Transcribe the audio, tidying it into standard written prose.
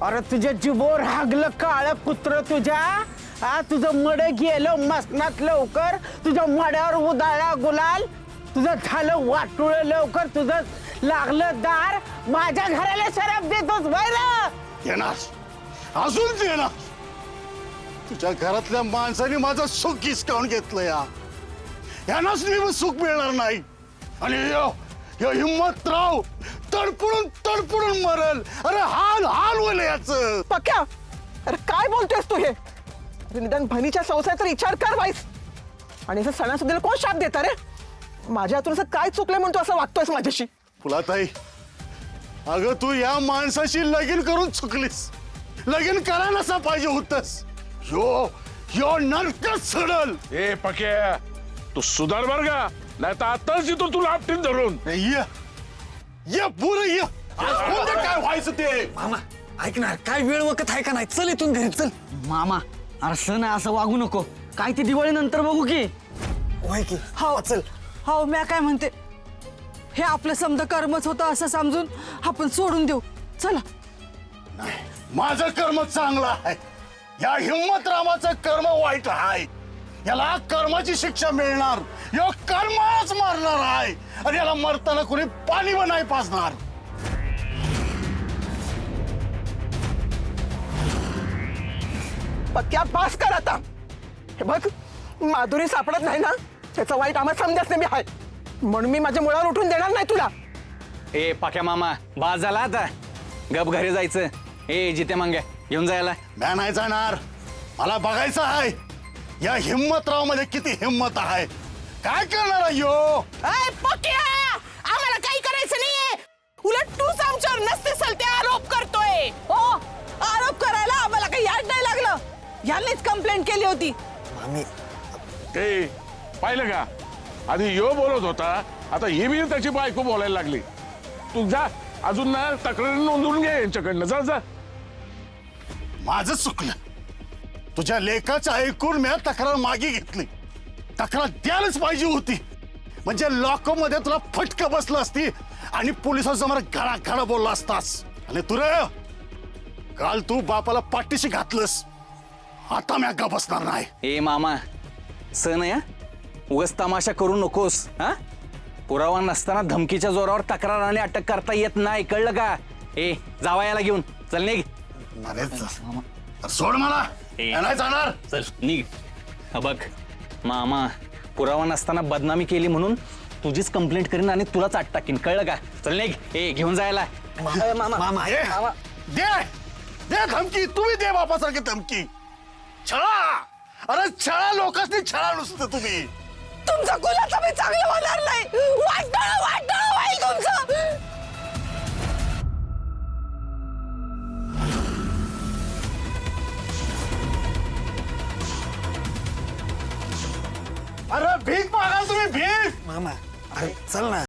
अरे तुझ्या जिबोर हागलं काळ कुत्र तुझ्या. हा तुझं मड गेलं मसनात लवकर, तुझ्या मड्यावर उदाळा गुलाल, तुझं झालं वाटुळ लवकर, तुझं लागलं दार, माझ्या घराला शराब देतोस बरं. येणार अजून येणार. तुझ्या घरातल्या माणसाने माझं सुख हिसकावून घेतलं यानाच मी सुख मिळणार नाही. आणि हिम्मतराव तडपडून मरल. अरे हाल हाल होईल याचं. पक्या, अरे काय बोलतोयस तू हे? अरे निदान बहिणीच्या संसारात तर विचार कर बाईस. आणि असं सणासुदीला कोण शाप देता रे? माझ्या हातून असं काय चुकलंय म्हणून तू असं वागतोयस माझ्याशी? फुलाताई, अगं तू या माणसाशी लगीन करून चुकलीस. लगीन करा नसा पाहिजे होतस. यो नरकच सडल. ए पक्या, तू सुधार बर का, नाही तर आताच येतो तुला आपटीन धरून. ये पुरं ये. आज कोणतं काय व्हायचं ते? मामा ऐक ना, काय वेळ वकत आहे का नाही? चल इथून घरी चल. मामा अरे सण आहे असं वागू नको. काय ते दिवाळी नंतर बघू की. होय की. हो चल. हो मी काय म्हणते, हे आपलं समजा कर्मच होतं असं समजून आपण सोडून देऊ. चला. माझं कर्म चांगलं आहे, या हिम्मतरामाचं कर्म वाईट आहे. याला कर्माची शिक्षा मिळणार. या कर्माच मारणार आहे. आणि याला मरताना कोणी पाणी पण नाही पाजणार. पक्या पास कर आता. हे बघ, माधुरी सापडत नाही ना, त्याचा वाईट आम्हाला समजाच नाही आहे. म्हणून मी माझ्या मुळावर उठून देणार नाही तुला. ए पाक्या मामा, बाज झाला आता. गप घरी जायचं. ए जिते मांग्या घेऊन जायला. मी नाही जाणार. मला बघायचं आहे या हिम्मतराव मध्ये किती हिम्मत आहे. काय करणार यो? पक्या, आम्हाला काही करायचं नाहीये. उलट तूच आमच्यावर नसते सलते आरोप करतोय. हो, आरोप करायला आम्हाला काही याद नाही लागलं. यांनीच कंप्लेंट केली होती. ए पाहिलं का, आधी यो बोलत होता, आता ही बी त्याची बायको बोलायला लागली. तू जा, अजून ना तक्रार नोंदवून घे यांच्याकडनं. जा जा. माझं चुकलं. तुझ्या लेखाचं ऐकून मी तक्रार मागे घेतली. तक्रार द्यायलाच पाहिजे होती. म्हणजे लॉकअप मध्ये तुला फटका बसला असती आणि पोलिसांसमोर घडा बोलला असतास. आणि तू रे, काल तू बापाला पाठीशी घातलंस. आता मी गप्प बसणार नाही. ए मामा, सण या उगाच तमाशा करू नकोस. हा, पुरावा नसताना धमकीच्या जोरावर तक्रार आणि अटक करता येत नाही, कळलं का? ए जावा याला घेऊन चल. निघ. अरे सोड मला. नाही जाणार. चल निघ. हा बघ मामा, पुरावा नसताना बदनामी केली म्हणून तुझीच कंप्लेंट करीन आणि तुलाच आत टाकीन, कळलं का? चल निघ. ए घेऊन जायला. मामा दे धमकी. तुम्ही दे बापासारखी धमकी. छळा. अरे छळा लोकांनी. छळा नुसतं तुम्ही. तुमचं कुणाचं बी चांगलं होणार नाही. वाटतं होईल तुमचं. अरे भीक मागाल तुम्ही. भीक. मामा अरे चल ना.